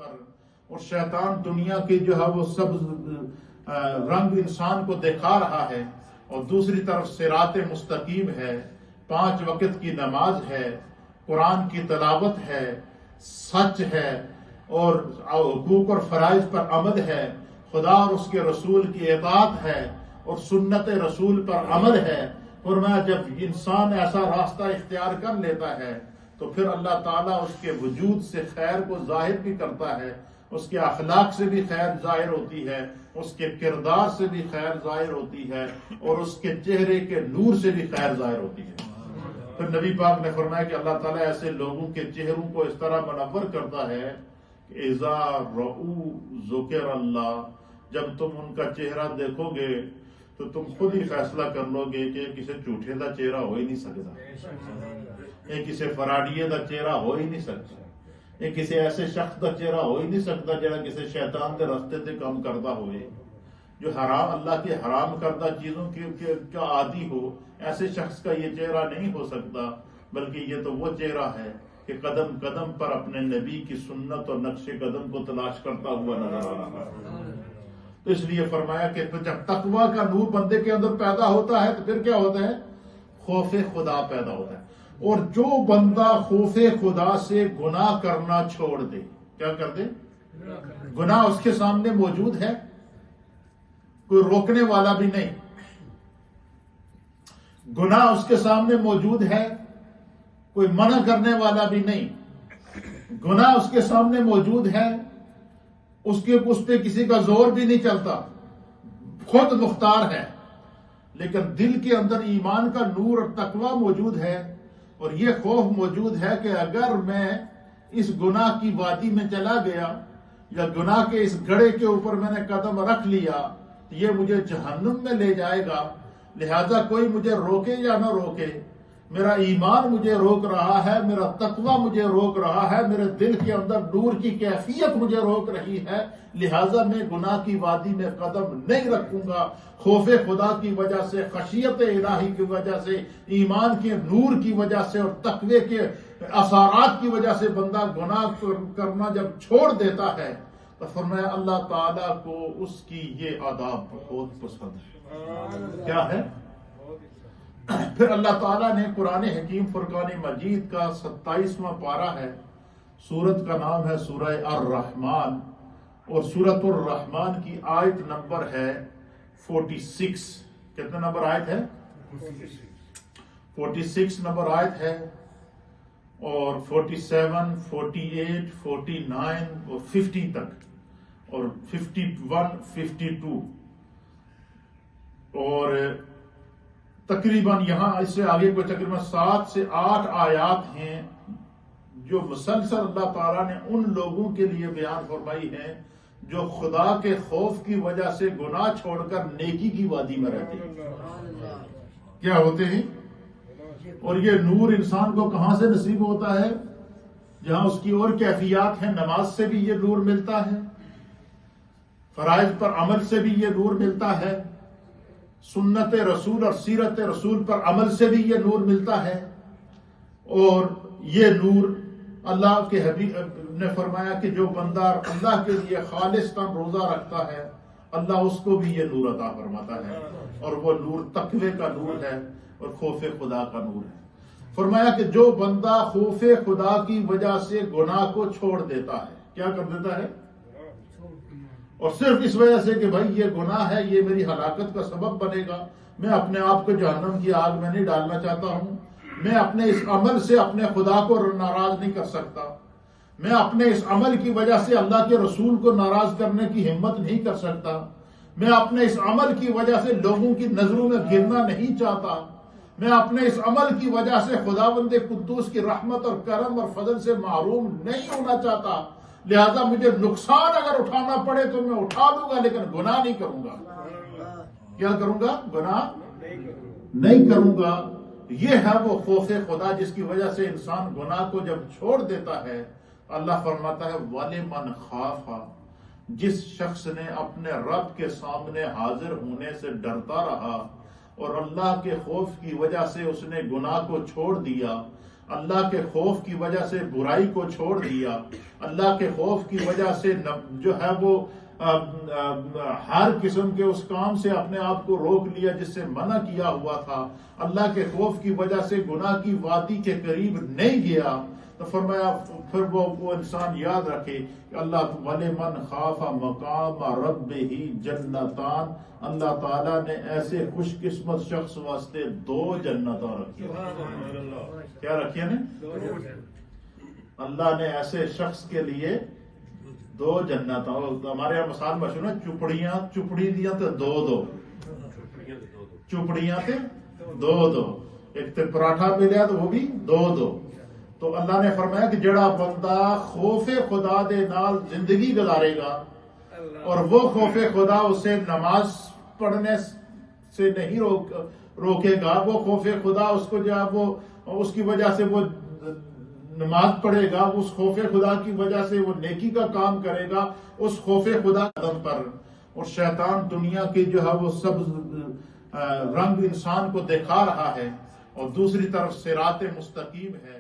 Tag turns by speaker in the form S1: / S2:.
S1: پر، اور شیطان دنیا کی جو ہے وہ سب رنگ انسان کو دکھا رہا ہے، اور دوسری طرف صراط مستقیم ہے، 5 وقت کی نماز ہے، قرآن کی تلاوت ہے، سچ ہے، اور حقوق اور فرائض پر عمل ہے، خدا اور اس کے رسول کی اطاعت ہے، اور سنت رسول پر عمل ہے۔ فرمایا جب انسان ایسا راستہ اختیار کر لیتا ہے تو پھر اللہ تعالیٰ اس کے وجود سے خیر کو ظاہر بھی کرتا ہے، اس کے اخلاق سے بھی خیر ظاہر ہوتی ہے، اس کے کردار سے بھی خیر ظاہر ہوتی ہے، اور اس کے چہرے کے نور سے بھی خیر ظاہر ہوتی ہے۔ پھر نبی پاک نے فرمایا کہ اللہ تعالیٰ ایسے لوگوں کے چہروں کو اس طرح منور کرتا ہے کہ اذا رؤوا ذکر اللہ، جب تم ان کا چہرہ دیکھو گے تو تم خود ہی فیصلہ کر لو گے کہ کسی جھوٹے دا چہرہ ہو ہی نہیں سکتا، یہ کسی فراڈیے دا چہرہ ہو ہی نہیں سکتا، یہ کسی ایسے شخص دا چہرہ ہو ہی نہیں سکتا جڑا کسی شیطان دے رستے تے کام کرتا ہوئے، جو حرام اللہ کی حرام کردہ چیزوں کا عادی ہو۔ ایسے شخص کا یہ چہرہ نہیں ہو سکتا، بلکہ یہ تو وہ چہرہ ہے کہ قدم قدم پر اپنے نبی کی سنت اور نقش قدم کو تلاش کرتا ہوا نظر آ رہا ہے۔ تو اس لیے فرمایا کہ جب تقویٰ کا نور بندے کے اندر پیدا ہوتا ہے تو پھر کیا ہوتا ہے؟ خوف خدا پیدا ہوتا ہے، اور جو بندہ خوف خدا سے گناہ کرنا چھوڑ دے، کیا کر دے؟ گناہ اس کے سامنے موجود ہے، کوئی روکنے والا بھی نہیں، گناہ اس کے سامنے موجود ہے، کوئی منع کرنے والا بھی نہیں، گناہ اس کے سامنے موجود ہے، اس پہ کسی کا زور بھی نہیں چلتا، خود مختار ہے، لیکن دل کے اندر ایمان کا نور اور تقویٰ موجود ہے، اور یہ خوف موجود ہے کہ اگر میں اس گناہ کی وادی میں چلا گیا یا گناہ کے اس گڑھے کے اوپر میں نے قدم رکھ لیا تو یہ مجھے جہنم میں لے جائے گا، لہذا کوئی مجھے روکے یا نہ روکے، میرا ایمان مجھے روک رہا ہے، میرا تقویٰ مجھے روک رہا ہے، میرے دل کے اندر نور کی کیفیت مجھے روک رہی ہے، لہذا میں گناہ کی وادی میں قدم نہیں رکھوں گا۔ خوف خدا کی وجہ سے، خشیت الہی کی وجہ سے، ایمان کے نور کی وجہ سے اور تقوی کے اثرات کی وجہ سے بندہ گناہ کرنا جب چھوڑ دیتا ہے تو فرمایا اللہ تعالیٰ کو اس کی یہ آداب بہت پسند ہے۔ کیا ہے؟ پھر اللہ تعالیٰ نے قرآن حکیم فرقان مجید کا 27واں پارہ ہے، سورت کا نام ہے سورہ الرحمن، اور سورت الرحمن کی آیت نمبر ہے 46۔ کتنا نمبر آیت ہے؟ 46 نمبر آیت ہے، اور 47، 48، 49 اور 50 تک، اور 51، 52، اور تقریباً یہاں اس سے آگے کو تقریباً 7 سے 8 آیات ہیں جو مسلسل اللہ تعالیٰ نے ان لوگوں کے لیے بیان فرمائی ہیں جو خدا کے خوف کی وجہ سے گناہ چھوڑ کر نیکی کی وادی میں رہتے ہیں۔ کیا ہوتے ہیں؟ اور یہ نور انسان کو کہاں سے نصیب ہوتا ہے؟ جہاں اس کی اور کیفیات ہیں، نماز سے بھی یہ نور ملتا ہے، فرائض پر عمل سے بھی یہ نور ملتا ہے، سنت رسول اور سیرت رسول پر عمل سے بھی یہ نور ملتا ہے، اور یہ نور اللہ کے حبیب نے فرمایا کہ جو بندہ اللہ کے لیے خالصتاً روزہ رکھتا ہے اللہ اس کو بھی یہ نور عطا فرماتا ہے، اور وہ نور تقوی کا نور ہے اور خوف خدا کا نور ہے۔ فرمایا کہ جو بندہ خوف خدا کی وجہ سے گناہ کو چھوڑ دیتا ہے، کیا کر دیتا ہے؟ اور صرف اس وجہ سے کہ بھائی یہ گناہ ہے، یہ میری ہلاکت کا سبب بنے گا، میں اپنے آپ کو جہنم کی آگ میں نہیں ڈالنا چاہتا ہوں، میں اپنے اس عمل سے اپنے خدا کو ناراض نہیں کر سکتا، میں اپنے اس عمل کی وجہ سے اللہ کے رسول کو ناراض کرنے کی ہمت نہیں کر سکتا، میں اپنے اس عمل کی وجہ سے لوگوں کی نظروں میں گرنا نہیں چاہتا، میں اپنے اس عمل کی وجہ سے خداوند قدوس کی رحمت اور کرم اور فضل سے محروم نہیں ہونا چاہتا، لہذا مجھے نقصان اگر اٹھانا پڑے تو میں اٹھا دوں گا لیکن گناہ نہیں کروں گا۔ کیا کروں گا؟ گناہ نہیں کروں گا۔ یہ ہے وہ خوف خدا جس کی وجہ سے انسان گناہ کو جب چھوڑ دیتا ہے، اللہ فرماتا ہے وَلِمَنْ خَافَ، جس شخص نے اپنے رب کے سامنے حاضر ہونے سے ڈرتا رہا اور اللہ کے خوف کی وجہ سے اس نے گناہ کو چھوڑ دیا، اللہ کے خوف کی وجہ سے برائی کو چھوڑ دیا، اللہ کے خوف کی وجہ سے جو ہے وہ ہر قسم کے اس کام سے اپنے آپ کو روک لیا جس سے منع کیا ہوا تھا، اللہ کے خوف کی وجہ سے گناہ کی وادی کے قریب نہیں گیا، تو فرمایا پھر وہ انسان یاد رکھے کہ اللہ وَلِمَنْ خَافَ مَقَامَ رَبِّهِ جَنَّتَانِ، اللہ تعالیٰ نے ایسے خوش قسمت شخص واسطے 2 جنتاں رکھی۔ کیا رکھی نے؟ اللہ نے ایسے شخص کے لیے 2 جنتاں، ہمارے یہاں مثال مشہور ہے چپڑی دیاں تے 2 چپڑیاں تے 2 ایک تے پراٹھا ملیا تو وہ بھی 2۔ تو اللہ نے فرمایا کہ جڑا بندہ خوف خدا دے نال زندگی گزارے گا اور وہ خوف خدا اسے نماز پڑھنے سے نہیں روکے گا، وہ خوف خدا اس کو جو ہے وہ اس کی وجہ سے وہ نماز پڑھے گا، اس خوف خدا کی وجہ سے وہ نیکی کا کام کرے گا، اس خوف خدا قدم پر، اور شیطان دنیا کی جو ہے وہ سب رنگ انسان کو دکھا رہا ہے اور دوسری طرف صراط مستقیم ہے۔